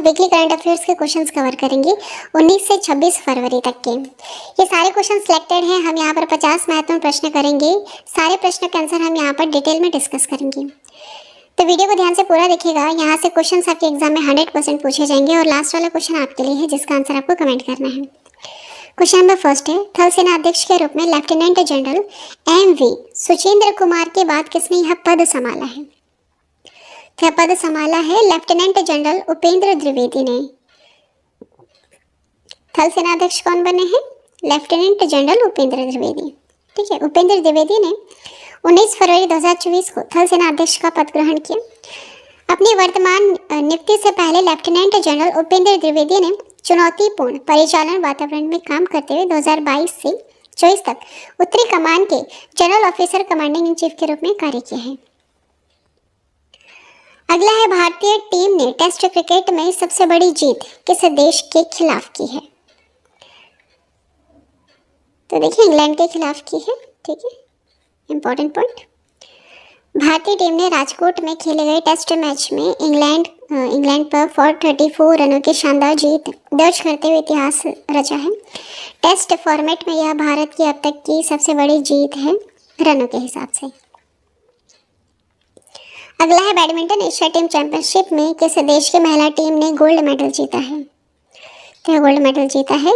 Weekly current affairs के questions cover करेंगे 19 से 26 फरवरी तक के। ये सारे क्वेश्चन सिलेक्टेड हैं। हम यहाँ पर 50 महत्वपूर्ण प्रश्न करेंगे। सारे प्रश्नों के आंसर हम यहाँ पर डिटेल में डिस्कस करेंगे, तो वीडियो को ध्यान से पूरा देखिएगा। यहाँ से क्वेश्चंस आपके एग्जाम में 100% पूछे जाएंगे और लास्ट वाला क्वेश्चन आपके लिए है जिसका आंसर आपको कमेंट करना है। क्वेश्चन नंबर फर्स्ट है, थल सेना अध्यक्ष के रूप में lieutenant general MV Suchendra Kumar के बाद किसने यह पद संभाला है? यह पद संभाला है लेफ्टिनेंट जनरल उपेंद्र द्विवेदी ने। थल सेना अध्यक्ष कौन बने हैं? Lieutenant general Upendra Dwivedi. ठीक है, उपेंद्र द्विवेदी ने 19 फरवरी 2024 को थल सेना अध्यक्ष का पद ग्रहण किया। अपनी वर्तमान नियुक्ति से पहले लेफ्टिनेंट जनरल उपेंद्र द्विवेदी ने चुनौतीपूर्ण परिचालन वातावरण में काम करते हुए 2022 से 24 तक उत्तरी कमान के general officer commanding in chief के रूप में कार्य किया है। अगला है, भारतीय टीम ने टेस्ट क्रिकेट में सबसे बड़ी जीत किस देश के खिलाफ की है? तो देखिए, इंग्लैंड के खिलाफ की है। ठीक है, इंपॉर्टेंट पॉइंट। भारतीय टीम ने राजकोट में खेले गए टेस्ट मैच में इंग्लैंड पर 434 रनों की शानदार जीत दर्ज करते हुए इतिहास रचा है। टेस्ट फॉर्मेट में यह भारत की अब तक की सबसे बड़ी जीत है रनों के हिसाब से। अगला है, बैडमिंटन एशिया टीम चैंपियनशिप में किस देश की महिला टीम ने गोल्ड मेडल जीता है? तो गोल्ड मेडल जीता है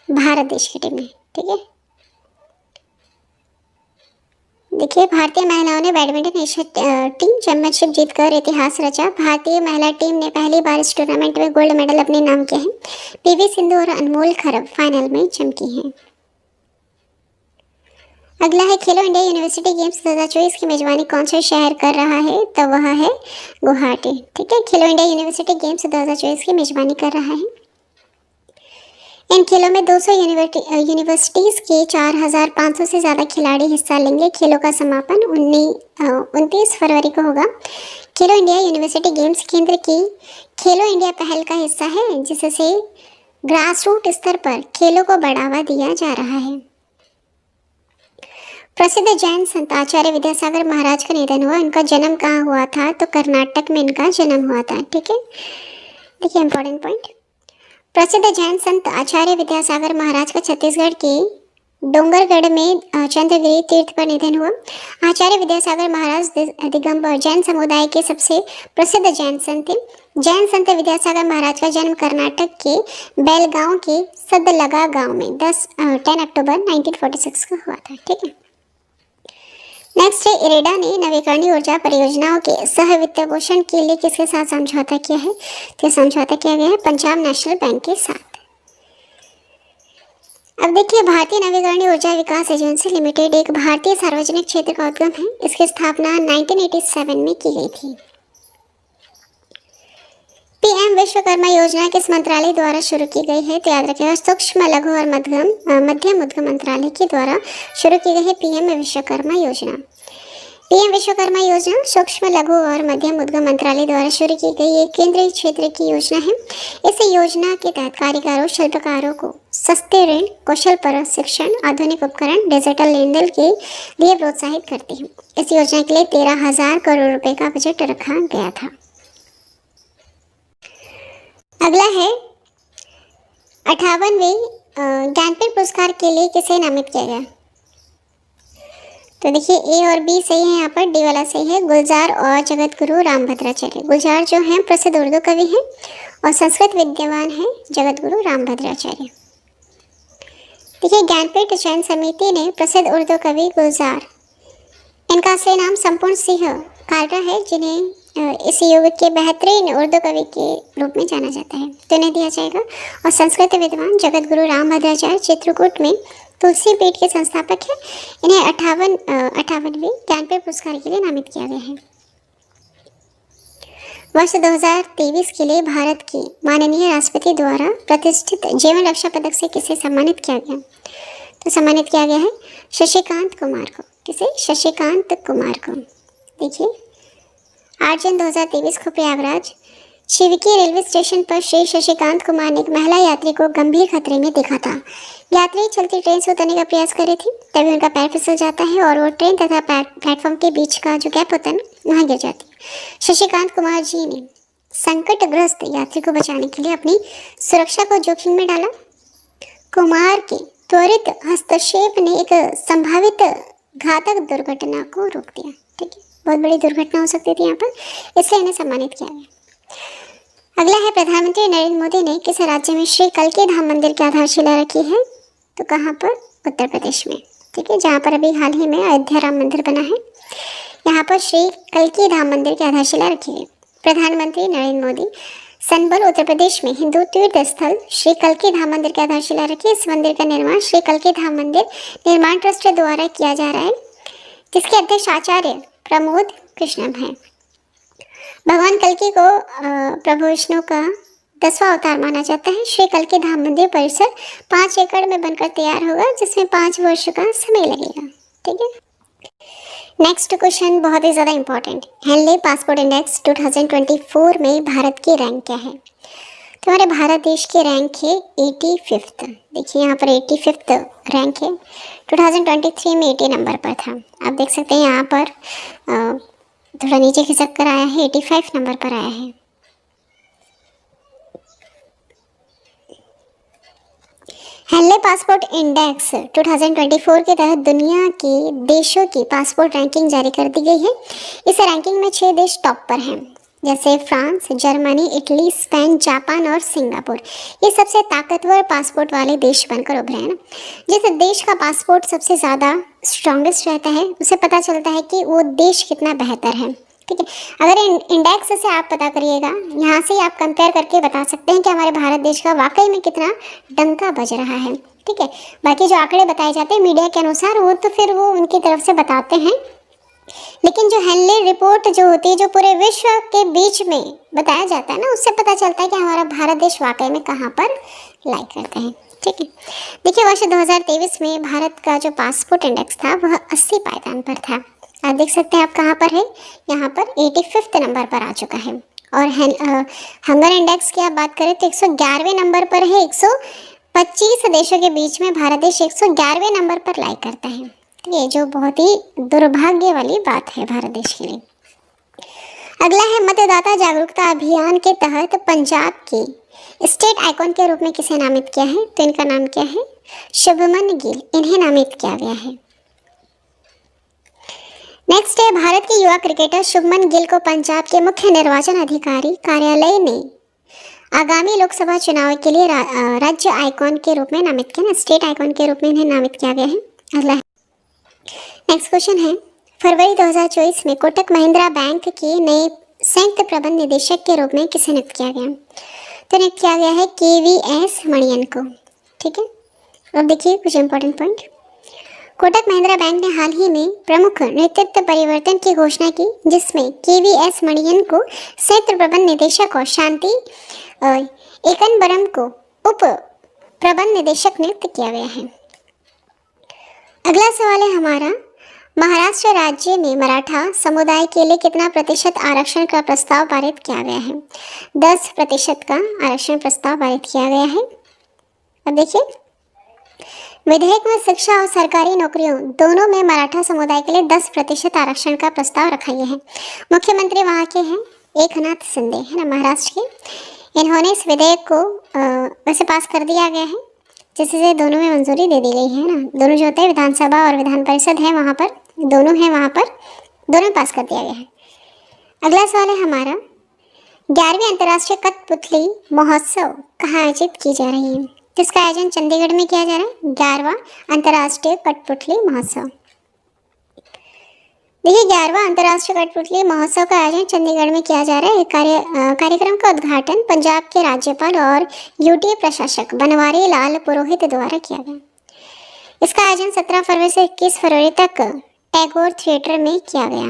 भारत देश की टीम ने। ठीक है, देखिए, भारतीय महिलाओं ने बैडमिंटन एशिया टीम चैंपियनशिप जीतकर इतिहास रचा। भारतीय महिला टीम ने पहली बार इस टूर्नामेंट में गोल्ड मेडल अपने नाम किया है। PV सिंधु और अनमोल खरब फाइनल में चमकी हैं। अगला है, खेलो इंडिया यूनिवर्सिटी गेम्स 2024 की मेजबानी कौन से शहर कर रहा है? तो वह है गुवाहाटी। ठीक है, खेलो इंडिया यूनिवर्सिटी गेम्स 2024 की मेजबानी कर रहा है। इन खेलों में 200 यूनिवर्सिटीज़ के 4500 से ज़्यादा खिलाड़ी हिस्सा लेंगे। खेलों का समापन 29 फरवरी को होगा। खेलो इंडिया यूनिवर्सिटी गेम्स केंद्र की खेलो इंडिया पहल का हिस्सा है, जिससे ग्रास रूट स्तर पर खेलों को बढ़ावा दिया जा रहा है। प्रसिद्ध जैन संत आचार्य विद्यासागर महाराज का निधन हुआ। इनका जन्म कहाँ हुआ था? तो कर्नाटक में इनका जन्म हुआ था। ठीक है, देखिए, इंपॉर्टेंट पॉइंट। प्रसिद्ध जैन संत आचार्य विद्यासागर महाराज का छत्तीसगढ़ के डोंगरगढ़ में चंद्रगिरी तीर्थ पर निधन हुआ। आचार्य विद्यासागर महाराज दिगंबर जैन समुदाय के सबसे प्रसिद्ध जैन संत थे। जैन संत विद्यासागर महाराज का जन्म कर्नाटक के बेलगांव के सदलगा गांव में 10 अक्टूबर 1946 को हुआ था। ठीक है, नेक्स्ट है, इरेडा ने नवीकरणीय ऊर्जा परियोजनाओं के सह वित्त पोषण के लिए किसके साथ समझौता किया है? तो समझौता किया गया है पंजाब नेशनल बैंक के साथ। अब देखिए, भारतीय नवीकरणीय ऊर्जा विकास एजेंसी लिमिटेड एक भारतीय सार्वजनिक क्षेत्र का उपक्रम है। इसकी स्थापना 1987 में की गई थी। PM विश्वकर्मा योजना किस मंत्रालय द्वारा शुरू की गई है? तो याद रखिएगा, सूक्ष्म लघु और मध्यम उद्यम मंत्रालय के द्वारा शुरू की गई है PM विश्वकर्मा योजना। PM विश्वकर्मा योजना सूक्ष्म लघु और मध्यम उद्यम मंत्रालय द्वारा शुरू की गई एक केंद्रीय क्षेत्र की योजना है। इस योजना के तहत कारीगरों शिल्पकारों को सस्ते ऋण, कौशल प्रशिक्षण, आधुनिक उपकरण, डिजिटल लेन देन के लिए प्रोत्साहित करती है। इस योजना के लिए 13,000 करोड़ रुपए का बजट रखा गया था। अगला है, 58वें ज्ञानपीठ पुरस्कार के लिए किसे नामित किया गया? तो देखिए, A और B सही है, यहाँ पर D वाला सही है। गुलजार और जगत गुरु रामभद्राचार्य। गुलजार जो हैं प्रसिद्ध उर्दू कवि हैं और संस्कृत विद्वान हैं जगत गुरु रामभद्राचार्य। देखिए, ज्ञानपीठ चयन समिति ने प्रसिद्ध उर्दू कवि गुलजार, इनका असली नाम संपूर्ण सिंह कालरा है, जिन्हें इस युग के बेहतरीन उर्दू कवि के रूप में जाना जाता है, तो इन्हें दिया जाएगा। और संस्कृत विद्वान जगत गुरु रामभद्राचार्य चित्रकूट में तुलसी पीठ के संस्थापक हैं। इन्हें 58वें ज्ञानपीठ पुरस्कार के लिए नामित किया गया है। वर्ष 2023 के लिए भारत के माननीय राष्ट्रपति द्वारा प्रतिष्ठित जीवन रक्षा पदक से किसे सम्मानित किया गया? तो सम्मानित किया गया है शशिकांत कुमार को। किसे? शशिकांत कुमार को। देखिए, 8 जून 2023 को प्रयागराज शिवकी रेलवे स्टेशन पर श्री शशिकांत कुमार ने एक महिला यात्री को गंभीर खतरे में देखा था। यात्री चलती ट्रेन से उतरने का प्रयास कर रही थी, तभी उनका पैर फिसल जाता है और वो ट्रेन तथा प्लेटफॉर्म के बीच का जो गैप होता है ना, वहाँ गिर जाती है। शशिकांत कुमार जी ने संकटग्रस्त यात्री को बचाने के लिए अपनी सुरक्षा को जोखिम में डाला। कुमार के त्वरित हस्तक्षेप ने एक संभावित घातक दुर्घटना को रोक दिया। ठीक है, बहुत बड़ी दुर्घटना हो सकती थी यहाँ पर, इसलिए इन्हें सम्मानित किया गया। अगला है, प्रधानमंत्री नरेंद्र मोदी ने किस राज्य में श्री कल्की धाम मंदिर की आधारशिला रखी है? तो कहाँ पर? उत्तर प्रदेश में। ठीक है, जहाँ पर अभी हाल ही में अयोध्या राम मंदिर बना है, यहाँ पर श्री कल्की धाम मंदिर की आधारशिला रखी है। प्रधानमंत्री नरेंद्र मोदी संबल उत्तर प्रदेश में हिंदू तीर्थ स्थल श्री कल्की धाम मंदिर की आधारशिला रखी। इस मंदिर का निर्माण श्री कल्की धाम मंदिर निर्माण ट्रस्ट द्वारा किया जा रहा है, जिसके अध्यक्ष आचार्य प्रमोद कृष्णम है। भगवान कल्की को प्रभु विष्णु का 10वां अवतार माना जाता है। श्री कल्की धाम मंदिर परिसर 5 एकड़ में बनकर तैयार होगा, जिसमें 5 वर्ष का समय लगेगा। ठीक है, नेक्स्ट क्वेश्चन बहुत ही ज़्यादा इंपॉर्टेंट। हेनले पासपोर्ट इंडेक्स 2024 में भारत की रैंक क्या है? तो हमारे भारत देश की रैंक है 85th। देखिए यहाँ पर 85th रैंक है। 2023 में 80 नंबर पर था। आप देख सकते हैं यहाँ पर थोड़ा नीचे खिसक कर आया है, 85 नंबर पर आया है। हेनले पासपोर्ट इंडेक्स 2024 के तहत दुनिया के देशों की पासपोर्ट रैंकिंग जारी कर दी गई है। इस रैंकिंग में 6 देश टॉप पर हैं, जैसे France, Germany, Italy, Spain, Japan और सिंगापुर। ये सबसे ताकतवर पासपोर्ट वाले देश बनकर उभरे हैं। जिस देश का पासपोर्ट सबसे ज़्यादा स्ट्रॉन्गेस्ट रहता है, उसे पता चलता है कि वो देश कितना बेहतर है। ठीक है, अगर इंडेक्स से आप पता करिएगा, यहाँ से आप कंपेयर करके बता सकते हैं कि हमारे भारत देश का वाकई में कितना डंका बज रहा है। ठीक है, बाकी जो आंकड़े बताए जाते हैं मीडिया के अनुसार, वो तो फिर वो उनकी तरफ से बताते हैं, लेकिन जो हेनले रिपोर्ट जो होती है, जो पूरे विश्व के बीच में बताया जाता है ना, उससे पता चलता है कि हमारा भारत देश वाकई में कहाँ पर लाई करते हैं। ठीक है, देखिए वर्ष 2023 में भारत का जो पासपोर्ट इंडेक्स था वह 80 पायदान पर था। आप देख सकते हैं आप कहाँ पर है, यहाँ पर 85th नंबर पर आ चुका है। और हंगर इंडेक्स की आप बात करें तो 111वें नंबर पर है। 125 देशों के बीच में भारत देश 111वें नंबर पर लाई करता है। ये जो बहुत ही दुर्भाग्य वाली बात है भारत देश के लिए। अगला है, मतदाता जागरूकता अभियान के तहत पंजाब के स्टेट आइकॉन के रूप में किसे नामित किया है? तो इनका नाम क्या है? शुभमन गिल, इन्हें नामित किया गया है। नेक्स्ट है, भारत के युवा क्रिकेटर शुभमन गिल को पंजाब के मुख्य निर्वाचन अधिकारी कार्यालय ने आगामी लोकसभा चुनाव के लिए राज्य आइकॉन के रूप में नामित किया, स्टेट आइकॉन के रूप में इन्हें नामित किया गया है। अगला नेक्स्ट क्वेश्चन है, फरवरी 2024 में कोटक महिंद्रा बैंक के नए संयुक्त प्रबंध निदेशक के रूप में किसे नियुक्त किया गया? तो नियुक्त किया गया है KVS मणियन को। ठीक है, अब देखिए कुछ important point. Kotak Mahindra bank ने हाल ही में प्रमुख नेतृत्व परिवर्तन की घोषणा की, जिसमें KVS मणियन को संयुक्त प्रबंध निदेशक और शांति एकनबरम को उप प्रबंध निदेशक नियुक्त किया गया है। अगला सवाल है हमारा, महाराष्ट्र राज्य में मराठा समुदाय के लिए कितना प्रतिशत आरक्षण का प्रस्ताव पारित किया गया है? 10% का आरक्षण प्रस्ताव पारित किया गया है। अब देखिए, विधेयक में शिक्षा और सरकारी नौकरियों दोनों में मराठा समुदाय के लिए 10% आरक्षण का प्रस्ताव रखा गया है। मुख्यमंत्री वहाँ के हैं एकनाथ शिंदे, है ना, महाराष्ट्र के। इन्होंने इस विधेयक को वैसे पास कर दिया गया है, जिससे दोनों में मंजूरी दे दी गई है ना। दोनों जो होते हैं विधानसभा और विधान परिषद है, वहाँ पर दोनों हैं, वहाँ पर दोनों में पास कर दिया गया है। अगला सवाल है हमारा, 11वीं अंतर्राष्ट्रीय कठपुतली महोत्सव कहाँ आयोजित की जा रही है? जिसका आयोजन चंडीगढ़ में किया जा रहा है, 11वां अंतर्राष्ट्रीय कठपुतली महोत्सव। देखिए, 11वां अंतर्राष्ट्रीय कठपुतली महोत्सव का आयोजन चंडीगढ़ में किया जा रहा है। कार्यक्रम का उद्घाटन पंजाब के राज्यपाल और UT प्रशासक बनवारी लाल पुरोहित द्वारा किया गया। इसका आयोजन 17 फरवरी से 21 फरवरी तक टैगोर थिएटर में किया गया।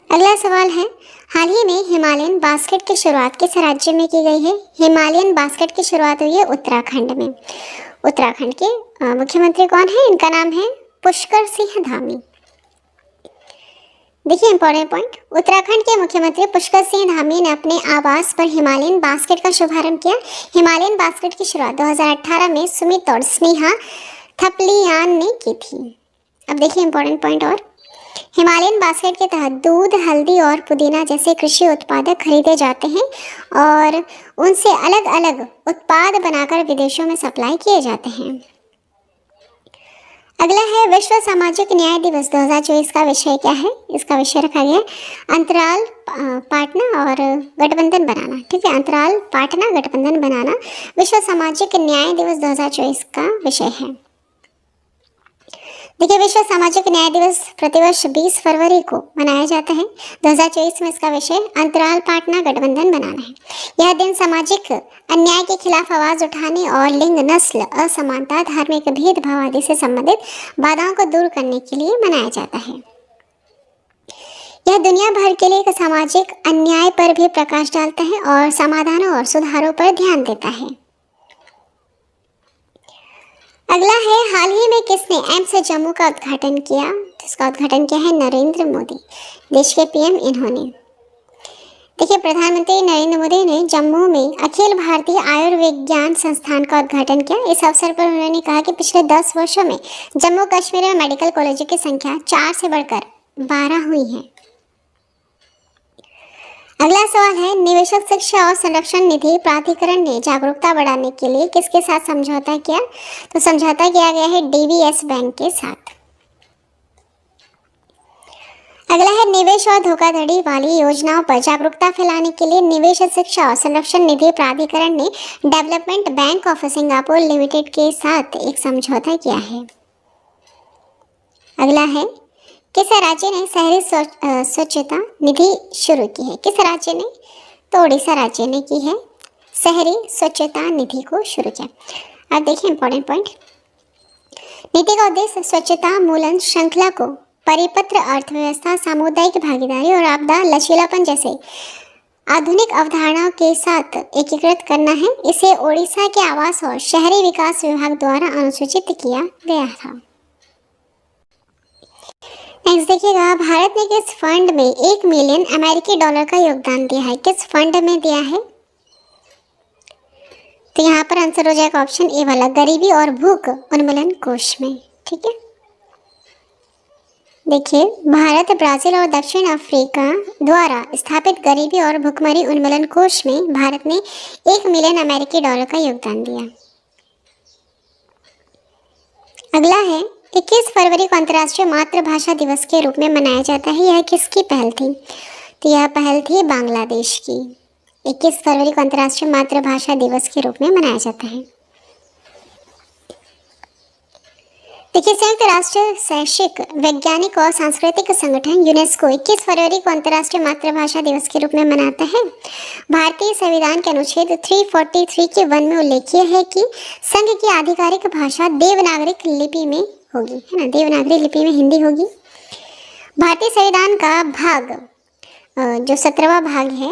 अगला सवाल है, हाल ही में हिमालयन बास्केट की शुरुआत किस राज्य में की गई है? हिमालयन बास्केट की शुरुआत हुई है उत्तराखंड में। उत्तराखंड के मुख्यमंत्री कौन है? इनका नाम है पुष्कर सिंह धामी। देखिए इंपॉर्टेंट पॉइंट, उत्तराखंड के मुख्यमंत्री पुष्कर सिंह धामी ने अपने आवास पर हिमालयन बास्केट का शुभारंभ किया। हिमालयन बास्केट की शुरुआत 2018 में सुमित और स्नेहा थपलियान ने की थी। अब देखिए इंपॉर्टेंट पॉइंट, और हिमालयन बास्केट के तहत दूध, हल्दी और पुदीना जैसे कृषि उत्पाद खरीदे जाते हैं और उनसे अलग अलग उत्पाद बनाकर विदेशों में सप्लाई किए जाते हैं। अगला है विश्व सामाजिक न्याय दिवस 2024 का विषय क्या है? इसका विषय रखा गया अंतराल पाटना और गठबंधन बनाना। ठीक है, अंतराल पाटना गठबंधन बनाना विश्व सामाजिक न्याय दिवस 2024 का विषय है। देखिए, विश्व सामाजिक न्याय दिवस प्रतिवर्ष 20 फरवरी को मनाया जाता है। 2024 में इसका विषय अंतराल पाटना गठबंधन बनाना है। यह दिन सामाजिक अन्याय के खिलाफ आवाज उठाने और लिंग, नस्ल असमानता, धार्मिक भेदभाव आदि से संबंधित बाधाओं को दूर करने के लिए मनाया जाता है। यह दुनिया भर के लिए एक सामाजिक अन्याय पर भी प्रकाश डालता है और समाधानों और सुधारों पर ध्यान देता है। अगला है हाल ही में किसने एम्स जम्मू का उद्घाटन किया? जिसका उद्घाटन किया है नरेंद्र मोदी, देश के पीएम इन्होंने। देखिए, प्रधानमंत्री नरेंद्र मोदी ने जम्मू में अखिल भारतीय आयुर्विज्ञान संस्थान का उद्घाटन किया। इस अवसर पर उन्होंने कहा कि पिछले 10 वर्षों में जम्मू कश्मीर में मेडिकल कॉलेजों की संख्या 4 से बढ़कर 12 हुई है। अगला सवाल है निवेशक शिक्षा और संरक्षण निधि प्राधिकरण ने जागरूकता बढ़ाने के लिए किसके साथ समझौता किया? तो समझौता किया गया है डीबीएस बैंक के साथ। अगला है निवेश और धोखाधड़ी वाली योजनाओं पर जागरूकता फैलाने के लिए निवेश शिक्षा और संरक्षण निधि प्राधिकरण ने development bank of Singapore limited के साथ एक समझौता किया है। अगला है किस राज्य ने शहरी स्वच्छता निधि शुरू की है? किस राज्य ने? तो उड़ीसा राज्य ने की है शहरी स्वच्छता निधि को शुरू किया। अब देखिए इंपॉर्टेंट पॉइंट। नीति का उद्देश्य स्वच्छता मूलन श्रृंखला को परिपत्र, अर्थव्यवस्था, सामुदायिक भागीदारी और आपदा लचीलापन जैसे आधुनिक अवधारणाओं के साथ एकीकृत करना है। इसे ओडिशा के आवास और शहरी विकास विभाग द्वारा अनुसूचित किया गया था। नेक्स्ट देखिएगा, भारत ने किस फंड में 1 मिलियन अमेरिकी डॉलर का योगदान दिया है? किस फंड में दिया है? तो यहाँ पर आंसर हो जाएगा ऑप्शन ए वाला, गरीबी और भूख उन्मूलन कोष में। ठीक है, देखिए भारत, ब्राजील और दक्षिण अफ्रीका द्वारा स्थापित गरीबी और भुखमरी उन्मूलन कोष में भारत ने 1 मिलियन अमेरिकी डॉलर का योगदान दिया। अगला है 21 फरवरी को अंतर्राष्ट्रीय मातृभाषा दिवस के रूप में मनाया जाता है। यह किसकी पहल थी? तो यह पहल थी बांग्लादेश की। 21 फरवरी को अंतर्राष्ट्रीय मातृभाषा दिवस के रूप में मनाया जाता है। देखिए, संयुक्त राष्ट्र शैक्षिक, वैज्ञानिक और सांस्कृतिक संगठन यूनेस्को 21 फरवरी को अंतर्राष्ट्रीय मातृभाषा दिवस के रूप में मनाता है। भारतीय संविधान के अनुच्छेद 343 के 1 में उल्लेखित है कि संघ की आधिकारिक भाषा देवनागरिक लिपि में होगी, है ना, देवनागरी लिपि में हिंदी होगी। भारतीय संविधान का भाग जो 17वां भाग है,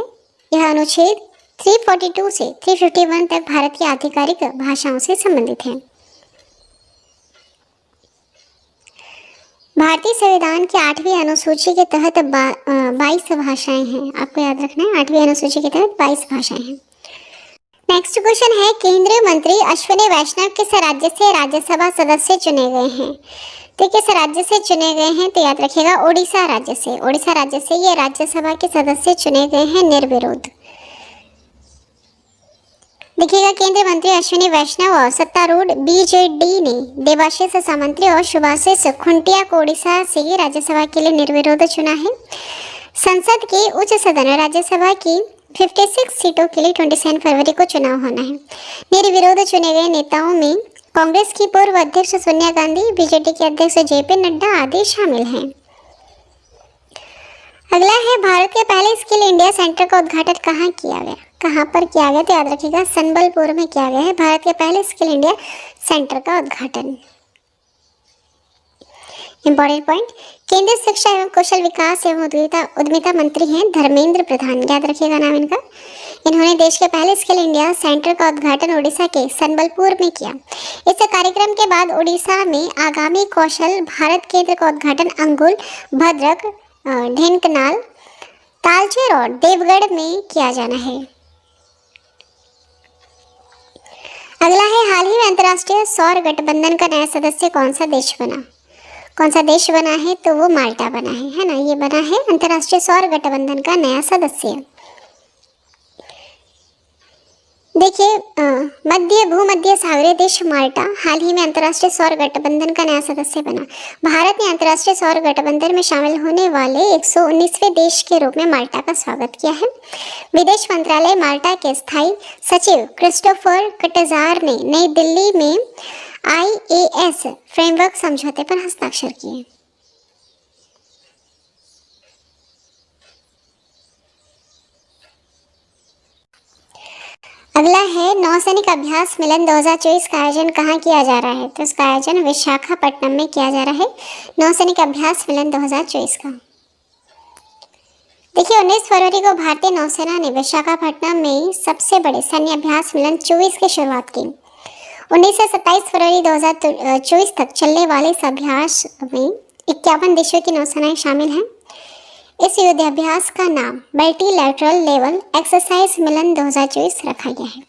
यह अनुच्छेद 342 से 351 तक भारत की आधिकारिक भाषाओं से संबंधित है। भारतीय संविधान की 8वीं अनुसूची के तहत 22 भाषाएं हैं। आपको याद रखना है, 8वीं अनुसूची के तहत 22 भाषाएं हैं। नेक्स्ट क्वेश्चन है केंद्रीय मंत्री अश्विनी वैष्णव किस राज्य से राज्यसभा सदस्य चुने गए हैं? तो किस राज्य से चुने गए हैं? तो याद रखिएगा ओडिशा राज्य से। ओडिशा राज्य से ये राज्यसभा के सदस्य चुने गए हैं निर्विरोध। देखिएगा, केंद्रीय मंत्री अश्विनी वैष्णव और सत्तारूढ़ बीजेडी ने देवाशीष सामंत्री और सुभाषिष खुंटिया को ओडिशा से राज्यसभा के लिए निर्विरोध चुना है। संसद के उच्च सदन राज्यसभा की 56 सीटों के लिए 27 फरवरी को चुनाव होना है। निर्विरोध चुने गए नेताओं में कांग्रेस की पूर्व अध्यक्ष सोनिया गांधी, बीजेडी के अध्यक्ष जेपी नड्डा आदि शामिल हैं। अगला है भारत के पहले स्किल इंडिया सेंटर का उद्घाटन कहाँ किया गया? कहाँ पर किया गया? तो याद रखिएगा संबलपुर में किया गया है भारत के पहले स्किल इंडिया सेंटर का उद्घाटन। इंपॉर्टेंट पॉइंट, केंद्रीय शिक्षा एवं कौशल विकास एवं उद्यमिता मंत्री हैं धर्मेंद्र प्रधान, याद रखिएगा नाम इनका। इन्होंने देश के पहले स्किल इंडिया सेंटर का उद्घाटन ओडिशा के संबलपुर में किया। इस कार्यक्रम के बाद ओडिशा में आगामी कौशल भारत केंद्र का उद्घाटन अंगुल, भद्रक, ढेंकनाल, तालचेर और देवगढ़ में किया जाना है। अगला है हाल ही में अंतर्राष्ट्रीय सौर गठबंधन का नया सदस्य कौन सा देश बना? कौन सा देश बना है? तो वो माल्टा बना है ना। ये बना है अंतर्राष्ट्रीय सौर गठबंधन का नया सदस्य। देखिए, भूमध्य सागरीय देश माल्टा हाल ही में अंतर्राष्ट्रीय सौर गठबंधन का नया सदस्य बना। भारत ने अंतर्राष्ट्रीय सौर गठबंधन में शामिल होने वाले 119वें देश के रूप में माल्टा का स्वागत किया है। विदेश मंत्रालय माल्टा के स्थायी सचिव क्रिस्टोफर कटजार ने नई दिल्ली में IAS फ्रेमवर्क समझौते पर हस्ताक्षर किए। अगला है नौसैनिक अभ्यास मिलन 2024 का आयोजन कहाँ किया जा रहा है? तो इसका आयोजन विशाखापट्टनम में किया जा रहा है, नौसैनिक अभ्यास मिलन 2024 का। देखिए, 19 फरवरी को भारतीय नौसेना ने विशाखापट्टनम में सबसे बड़े सैन्य अभ्यास मिलन 24 की शुरुआत की। 19 से 27 फरवरी 2024 तक चलने वाले इस अभ्यास में 51 देशों की नौसेनाएं शामिल हैं। इस युद्धाभ्यास का नाम मल्टीलैटरल लेवल एक्सरसाइज मिलन 2024 रखा गया है।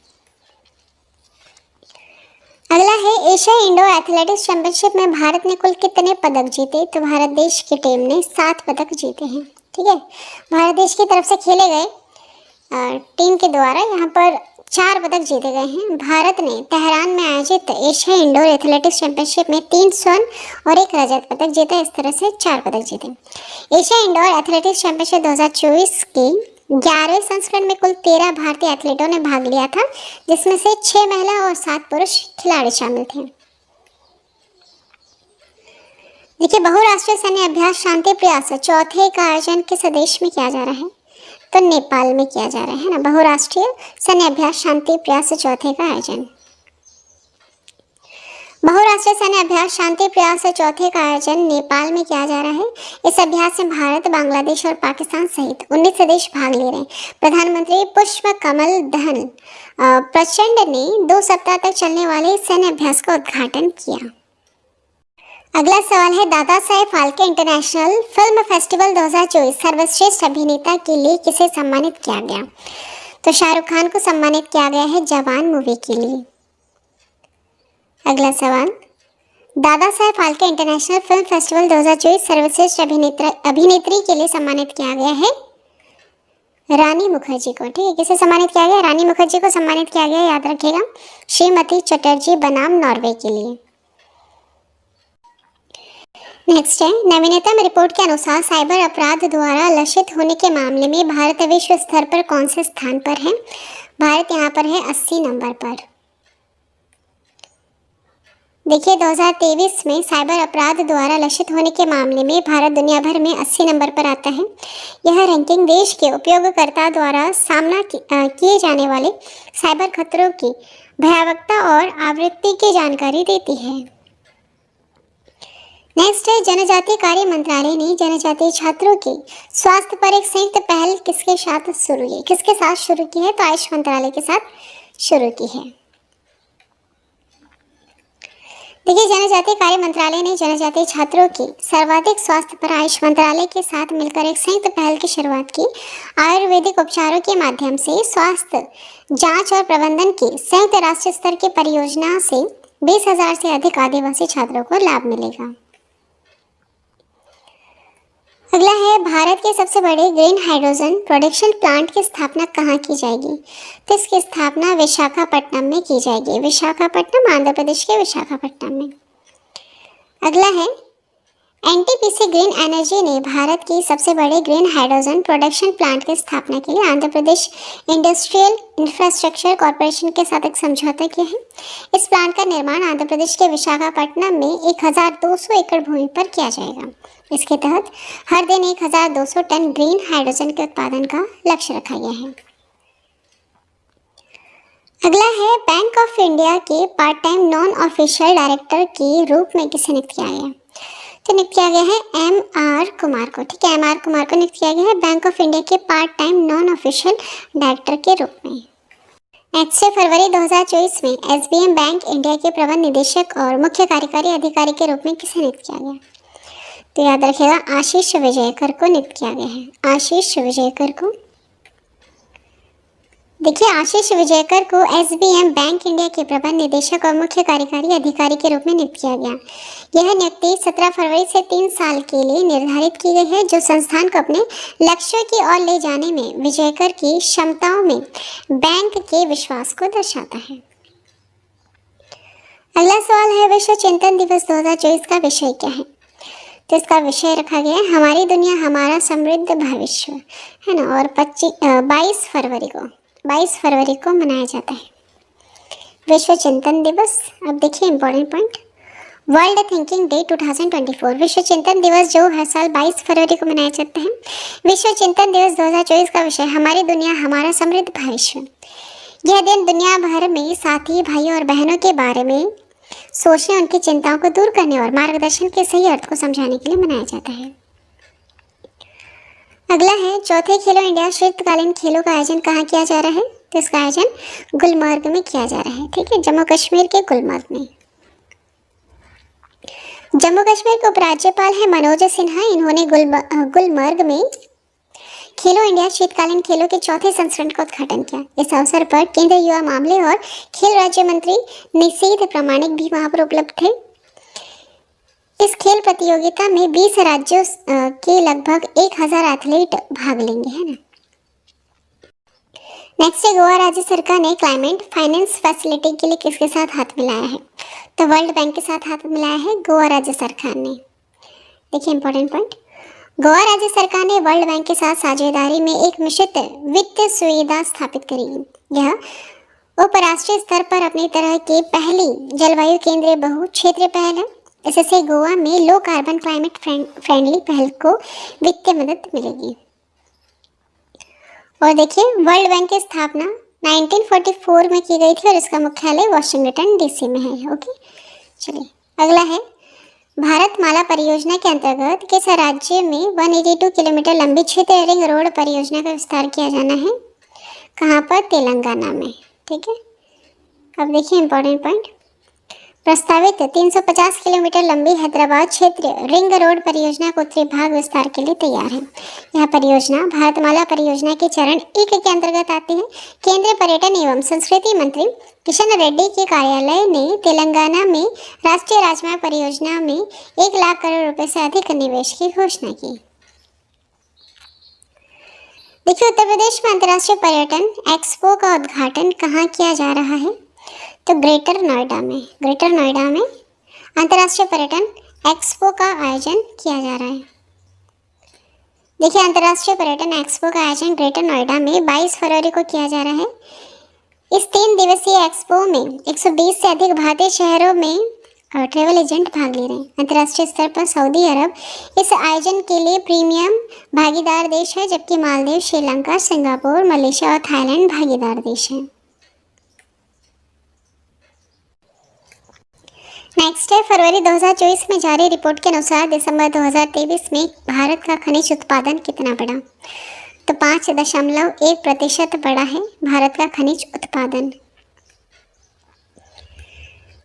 अगला है एशिया इंडो एथलेटिक्स चैंपियनशिप में भारत ने कुल कितने पदक जीते? तो भारत देश की टीम ने 7 पदक जीते हैं। ठीक है, भारत देश की तरफ से खेले गए टीम के द्वारा यहाँ पर 4 पदक जीते गए हैं। भारत ने तेहरान में आयोजित एशिया इंडोर एथलेटिक्स चैंपियनशिप में 3 स्वर्ण और 1 रजत पदक जीते। इस तरह से 4 पदक जीते। एशिया इंडोर एथलेटिक्स चैंपियनशिप 2024 की 11वें संस्करण में कुल 13 भारतीय एथलीटों ने भाग लिया था, जिसमें से 6 महिला और 7 पुरुष खिलाड़ी शामिल थे। देखिए, बहुराष्ट्रीय सैन्य अभ्यास शांति प्रयास चौथे का आयोजन किस देश में किया जा रहा है? तो नेपाल में किया जा रहा है ना। बहुराष्ट्रीय सैन्य अभ्यास शांति प्रयास चौथे का आयोजन। बहुराष्ट्रीय सैन्य अभ्यास शांति प्रयास चौथे का आयोजन नेपाल में किया जा रहा है। इस अभ्यास में भारत, बांग्लादेश और पाकिस्तान सहित 19 देश भाग ले रहे हैं। प्रधानमंत्री पुष्प कमल दहल प्रचंड ने 2 सप्ताह तक चलने वाले सैन्य अभ्यास का उद्घाटन किया। अगला सवाल है Dada Saheb Phalke international film festival 2024 सर्वश्रेष्ठ अभिनेता के लिए किसे सम्मानित किया गया? तो शाहरुख खान को सम्मानित किया गया है जवान मूवी के लिए। अगला सवाल, Dada Saheb Phalke international film festival 2024 सर्वश्रेष्ठ अभिनेत्री के लिए सम्मानित किया गया है रानी मुखर्जी को। ठीक है, किसे सम्मानित किया गया? रानी मुखर्जी को सम्मानित किया गया, याद रखिएगा, श्रीमती चटर्जी बनाम नॉर्वे के लिए। नेक्स्ट है, नवीनतम रिपोर्ट के अनुसार साइबर अपराध द्वारा लक्षित होने के मामले में भारत विश्व स्तर पर कौन से स्थान पर है? भारत यहाँ पर है 80 नंबर पर। देखिए, 2023 में साइबर अपराध द्वारा लक्षित होने के मामले में भारत दुनिया भर में 80 नंबर पर आता है। यह रैंकिंग देश के उपयोगकर्ता द्वारा सामना किए जाने वाले साइबर खतरों की भयावहता और आवृत्ति की जानकारी देती है। नेक्स्ट है, जनजातीय कार्य मंत्रालय ने जनजातीय छात्रों के स्वास्थ्य पर एक संयुक्त पहल किसके साथ शुरू की है? तो आयुष मंत्रालय के साथ शुरू की है। देखिए, जनजातीय कार्य मंत्रालय ने जनजातीय छात्रों के सर्वाधिक स्वास्थ्य पर आयुष मंत्रालय के साथ मिलकर एक संयुक्त पहल की शुरुआत की। आयुर्वेदिक उपचारों के माध्यम से स्वास्थ्य जांच और प्रबंधन की संयुक्त राष्ट्रीय स्तर की परियोजना से 20,000 से अधिक आदिवासी छात्रों को लाभ मिलेगा। अगला है, भारत के सबसे बड़े ग्रीन हाइड्रोजन प्रोडक्शन प्लांट की स्थापना कहाँ की जाएगी? तो इसकी स्थापना विशाखापट्टनम में की जाएगी। विशाखापट्टनम, आंध्र प्रदेश के विशाखापट्टनम में। अगला है, एनटीपीसी ग्रीन एनर्जी ने भारत की सबसे बड़े ग्रीन हाइड्रोजन प्रोडक्शन प्लांट की स्थापना के लिए Andhra Pradesh industrial infrastructure corporation के साथ एक समझौता किया है। इस प्लांट का निर्माण आंध्र प्रदेश के विशाखापट्टनम में 1200 एकड़ भूमि पर किया जाएगा। इसके तहत हर दिन 1200 टन ग्रीन हाइड्रोजन के उत्पादन का लक्ष्य रखा गया है। अगला है, बैंक ऑफ इंडिया के part time non official director के रूप में किसे नियुक्त किया गया? तो नियुक्त किया गया है MR कुमार को। ठीक है, MR कुमार को नियुक्त किया गया है बैंक ऑफ इंडिया के part time non official director के रूप में। नेक्स्ट है, फरवरी 2024 में SBM बैंक इंडिया के प्रबंध निदेशक और मुख्य कार्यकारी अधिकारी के रूप में किसे नियुक्त किया गया? तो याद रखिएगा, आशीष विजयकर को नियुक्त किया गया है। आशीष विजयकर को। देखिए, आशीष विजयकर को एसबीएम बैंक इंडिया के प्रबंध निदेशक और मुख्य कार्यकारी अधिकारी के रूप में नियुक्त किया गया। यह नियुक्ति 17 फरवरी से 3 साल के लिए निर्धारित की गई है, जो संस्थान को अपने लक्ष्यों की ओर ले जाने में विजयकर की क्षमताओं में बैंक के विश्वास को दर्शाता है। अगला सवाल है, विश्व चिंतन दिवस 2024 का विषय क्या है? तो इसका विषय रखा गया है हमारी दुनिया हमारा समृद्ध भविष्य, है ना। और 22 फरवरी को मनाया जाता है विश्व चिंतन दिवस। अब देखिए important point, world thinking day 2024। विश्व चिंतन दिवस जो हर साल 22 फरवरी को मनाया जाता है। विश्व चिंतन दिवस 2024 का विषय हमारी दुनिया हमारा समृद्ध भविष्य। यह दिन दुनिया भर में साथी भाइयों और बहनों के बारे में सोचने, उनकी चिंताओं को दूर करने और मार्गदर्शन के सही अर्थ को समझाने के लिए मनाया जाता है। अगला है, चौथे खेलो इंडिया शीतकालीन खेलों का आयोजन कहाँ किया जा रहा है? तो इसका आयोजन गुलमर्ग में किया जा रहा है, ठीक है, जम्मू कश्मीर के गुलमर्ग में। जम्मू कश्मीर के उपराज्यपाल है मनोज सिन्हा। इन्होंने गुलमर्ग में खेलो इंडिया शीतकालीन खेलों के चौथे संस्करण का उद्घाटन किया। इस अवसर पर केंद्रीय युवा मामले और खेल राज्य मंत्री निशीथ प्रामाणिक भी वहां पर उपलब्ध थे। इस खेल प्रतियोगिता में 20 राज्यों के लगभग 1000 एथलीट भाग लेंगे, है ना। नेक्स्ट है, गोवा राज्य सरकार ने क्लाइमेट फाइनेंस फैसिलिटी के लिए किसके साथ हाथ मिलाया है? तो वर्ल्ड बैंक के साथ हाथ मिलाया है गोवा राज्य सरकार ने। देखिए इंपॉर्टेंट पॉइंट, गोवा राज्य सरकार ने वर्ल्ड बैंक के साथ साझेदारी में एक मिश्रित वित्तीय सुविधा स्थापित करेगी। यह उपराष्ट्रीय स्तर पर अपनी तरह की पहली जलवायु केंद्रीय बहु क्षेत्रीय पहल है। इससे गोवा में लो कार्बन क्लाइमेट फ्रेंडली पहल को वित्तीय मदद मिलेगी। और देखिए, वर्ल्ड बैंक की स्थापना 1944 में की गई थी और इसका मुख्यालय वाशिंगटन डीसी में है। ओके, चलिए अगला है, भारतमाला परियोजना के अंतर्गत किस राज्य में 182 किलोमीटर लंबी क्षेत्रीय रिंग रोड परियोजना का विस्तार किया जाना है? कहाँ पर? तेलंगाना में, ठीक है। अब देखिए इंपॉर्टेंट पॉइंट, प्रस्तावित 350 किलोमीटर लंबी हैदराबाद क्षेत्रीय रिंग रोड परियोजना को उत्तरी भाग विस्तार के लिए तैयार है। यह परियोजना भारतमाला परियोजना के चरण 1 के अंतर्गत आती है। केंद्रीय पर्यटन एवं संस्कृति मंत्री किशन रेड्डी के कार्यालय ने तेलंगाना में राष्ट्रीय राजमार्ग परियोजना में 1 लाख करोड़ रुपए से अधिक निवेश की घोषणा की। देखिए, उत्तर प्रदेश में अंतर्राष्ट्रीय पर्यटन एक्सपो का उद्घाटन कहाँ किया जा रहा है? तो ग्रेटर नोएडा में अंतर्राष्ट्रीय पर्यटन एक्सपो का आयोजन किया जा रहा है। देखिए, अंतर्राष्ट्रीय पर्यटन एक्सपो का आयोजन ग्रेटर नोएडा में 22 फरवरी को किया जा रहा है। इस 3 दिवसीय एक्सपो में 120 से अधिक भारतीय शहरों में ट्रैवल एजेंट भाग ले रहे हैं। अंतर्राष्ट्रीय स्तर पर सऊदी अरब इस आयोजन के लिए प्रीमियम भागीदार देश है, जबकि मालदीव, श्रीलंका, सिंगापुर, मलेशिया और थाईलैंड भागीदार देश हैं। नेक्स्ट है, फरवरी 2024 में जारी रिपोर्ट के अनुसार दिसंबर 2023 में भारत का खनिज उत्पादन कितना बढ़ा? तो 5.1% बढ़ा है भारत का खनिज उत्पादन।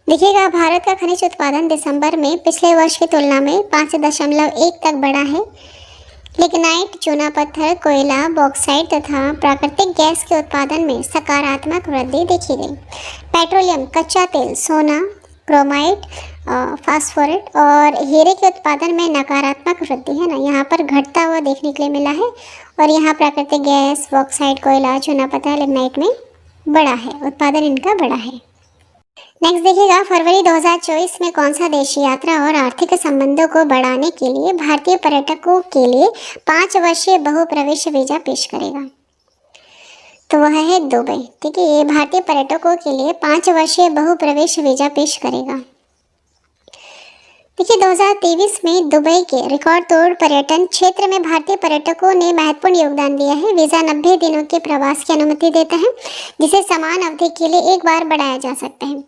देखिएगा, भारत का खनिज उत्पादन दिसंबर में पिछले वर्ष की तुलना में 5.1 तक बढ़ा है। लिग्नाइट, चूना पत्थर, कोयला, बॉक्साइट तथा प्राकृतिक गैस के उत्पादन में सकारात्मक वृद्धि देखी गई। पेट्रोलियम, कच्चा तेल, सोना, क्रोमाइट, फास्फोरेट और हीरे के उत्पादन में नकारात्मक वृद्धि, है ना, यहाँ पर घटता हुआ देखने के लिए मिला है। और यहाँ प्राकृतिक गैस, बॉक्साइट, कोयला, चूना पत्थर, लिग्नाइट में बढ़ा है, उत्पादन इनका बढ़ा है। नेक्स्ट देखिएगा, फरवरी 2024 में कौन सा देश यात्रा और आर्थिक संबंधों को बढ़ाने के लिए भारतीय पर्यटकों के लिए 5 वर्षीय बहुप्रवेश वीजा पेश करेगा? तो वह है दुबई, ठीक है। ये भारतीय पर्यटकों के लिए 5 वर्षीय बहुप्रवेश वीजा पेश करेगा। देखिए, 2023 में दुबई के रिकॉर्ड तोड़ पर्यटन क्षेत्र में भारतीय पर्यटकों ने महत्वपूर्ण योगदान दिया है। वीज़ा 90 दिनों के प्रवास की अनुमति देता है, जिसे समान अवधि के लिए एक बार बढ़ाया जा सकता है।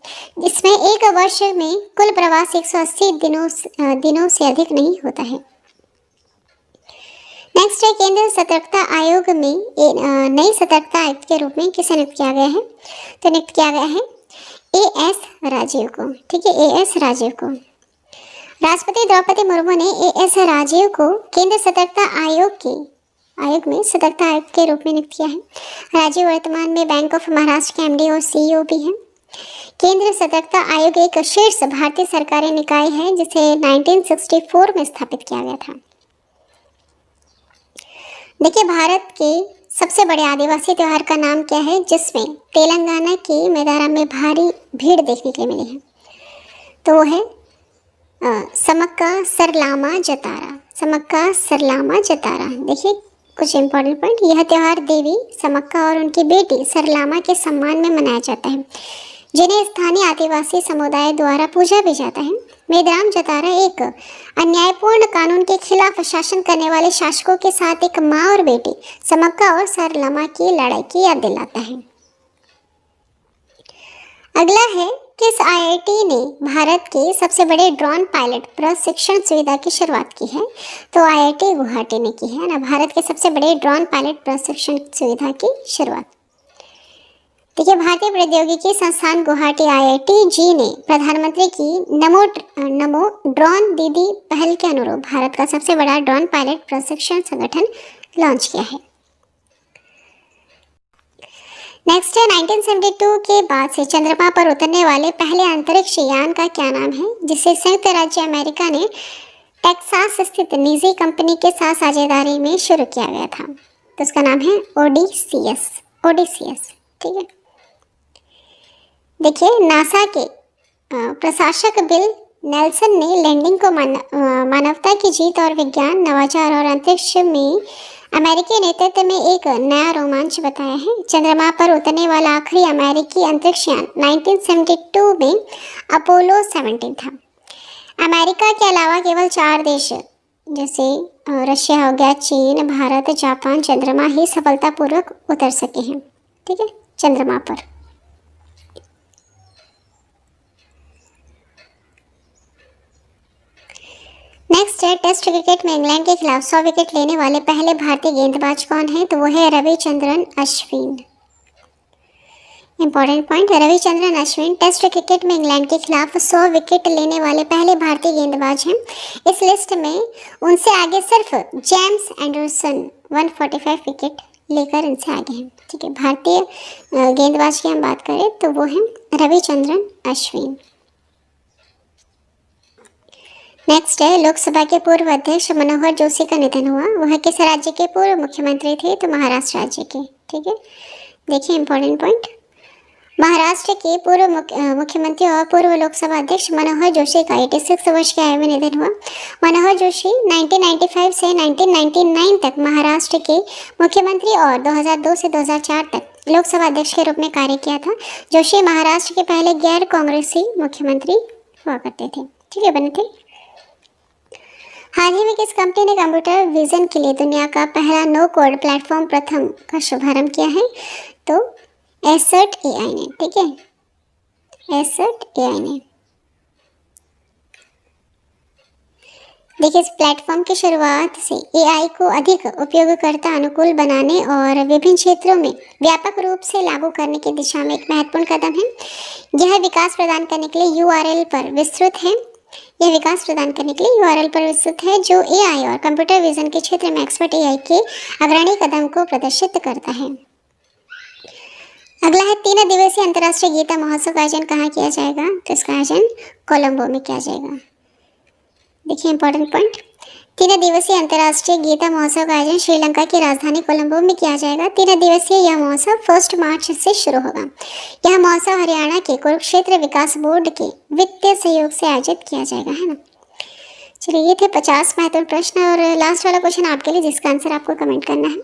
इसमें एक वर्ष में कुल प्रवास 180 दिनों से अधिक नहीं होता है। नेक्स्ट है, केंद्रीय सतर्कता आयोग में नई सतर्कता आयुक्त के रूप में किसे नियुक्त किया गया है? तो नियुक्त किया गया है एएस राजीव को, ठीक है, एएस राजीव को। राष्ट्रपति द्रौपदी मुर्मू ने एएस राजीव को केंद्र सतर्कता आयोग के आयोग में सतर्कता आयुक्त के रूप में नियुक्त किया है। राजीव वर्तमान में बैंक ऑफ महाराष्ट्र के एमडी और सीईओ भी हैं। केंद्रीय सतर्कता आयोग एक शीर्ष भारतीय सरकारी निकाय है जिसे 1964 में स्थापित किया गया था। देखिए, भारत के सबसे बड़े आदिवासी त्योहार का नाम क्या है जिसमें तेलंगाना के मैदान में भारी भीड़ देखने के लिए मिली है? तो वो है समक्का सरलामा जतारा। समक्का सरलामा जतारा। देखिए कुछ इंपॉर्टेंट पॉइंट। यह त्यौहार देवी समक्का और उनकी बेटी सरलामा के सम्मान में मनाया जाता है, जिन्हें स्थानीय आदिवासी समुदाय द्वारा पूजा भी जाता है। मेदाम जतारा एक अन्यायपूर्ण कानून के खिलाफ शासन करने वाले शासकों के साथ एक माँ और बेटी समक्का और सरलामा की लड़ाई की याद दिलाता है। अगला है, किस आईआईटी ने भारत के सबसे बड़े ड्रोन पायलट प्रशिक्षण सुविधा की शुरुआत की है? तो आईआईटी गुवाहाटी ने की है ना, भारत के सबसे बड़े ड्रोन पायलट प्रशिक्षण सुविधा की शुरुआत। देखिए, भारतीय प्रौद्योगिकी संस्थान गुवाहाटी आईआईटी जी ने प्रधानमंत्री की नमो ड्रोन दीदी पहल के अनुरूप भारत का सबसे बड़ा ड्रोन पायलट प्रशिक्षण संगठन लॉन्च किया है। नेक्स्ट है, 1972 के बाद से चंद्रमा पर उतरने वाले पहले अंतरिक्ष यान का क्या नाम है जिसे संयुक्त राज्य अमेरिका ने टेक्सास स्थित निजी कंपनी के साथ साझेदारी में शुरू किया गया था? तो उसका नाम है ओडिसियस। ठीक है। देखिए, नासा के प्रशासक बिल नेल्सन ने लैंडिंग को मानवता की जीत और विज्ञान, नवाचार और अंतरिक्ष में अमेरिकी नेतृत्व में एक नया रोमांच बताया है। चंद्रमा पर उतरने वाला आखिरी अमेरिकी अंतरिक्ष यान 1972 में अपोलो 17 था। अमेरिका के अलावा केवल 4 देश जैसे रशिया हो गया, चीन, भारत, जापान चंद्रमा ही सफलतापूर्वक उतर सके हैं। ठीक है, चंद्रमा पर। नेक्स्ट है, टेस्ट क्रिकेट में इंग्लैंड के खिलाफ 100 विकेट लेने वाले पहले भारतीय गेंदबाज कौन है? तो वो है Ravichandran Ashwin. Important point, Ravichandran Ashwin test cricket में इंग्लैंड के खिलाफ 100 विकेट लेने वाले पहले भारतीय गेंदबाज हैं। इस लिस्ट में उनसे आगे सिर्फ जेम्स एंडरसन 145 विकेट लेकर इनसे आगे हैं। ठीक है, भारतीय गेंदबाज की हम बात करें तो वो हैं रविचंद्रन अश्विन। नेक्स्ट है, लोकसभा के पूर्व अध्यक्ष मनोहर जोशी का निधन हुआ। वह किस राज्य के पूर्व मुख्यमंत्री थे? तो महाराष्ट्र राज्य के। ठीक है, देखिए इंपॉर्टेंट पॉइंट, महाराष्ट्र के पूर्व मुख्यमंत्री और पूर्व लोकसभा अध्यक्ष मनोहर जोशी का 86 वर्ष की आयु में निधन हुआ। मनोहर जोशी 1995 से 1999 तक महाराष्ट्र के मुख्यमंत्री और 2002 से 2004 तक लोकसभा अध्यक्ष के रूप में कार्य किया था। जोशी महाराष्ट्र के पहले गैर कांग्रेसी मुख्यमंत्री हुआ करते थे। ठीक है, बने थे। हाल ही में किस कंपनी ने कंप्यूटर विजन के लिए दुनिया का पहला नो कोड प्लेटफॉर्म प्रथम का शुभारंभ किया है? तो एसर्ट एआई ने। ठीक है, एसर्ट एआई ने। देखिए, इस प्लेटफॉर्म की शुरुआत से एआई को अधिक उपयोगकर्ता अनुकूल बनाने और विभिन्न क्षेत्रों में व्यापक रूप से लागू करने की दिशा में एक महत्वपूर्ण कदम है। यह विकास प्रदान करने के लिए यूआरएल पर विस्तृत है। जो एआई और कंप्यूटर विजन के क्षेत्र में एक्सपर्ट एआई के अग्रणी कदम को प्रदर्शित करता है। अगला है, 3 दिवसीय अंतर्राष्ट्रीय गीता महोत्सव का आयोजन कहाँ किया जाएगा? तो इसका आयोजन कोलंबो में किया जाएगा। देखिए इंपॉर्टेंट पॉइंट, 3 दिवसीय अंतर्राष्ट्रीय गीता महोत्सव का आयोजन श्रीलंका की राजधानी कोलंबो में किया जाएगा। 3 दिवसीय यह महोत्सव 1 मार्च से शुरू होगा। यह महोत्सव हरियाणा के कुरुक्षेत्र विकास बोर्ड के वित्तीय सहयोग से आयोजित किया जाएगा, है ना। चलिए, ये थे 50 महत्वपूर्ण प्रश्न और लास्ट वाला क्वेश्चन आपके लिए जिसका आंसर आपको कमेंट करना है।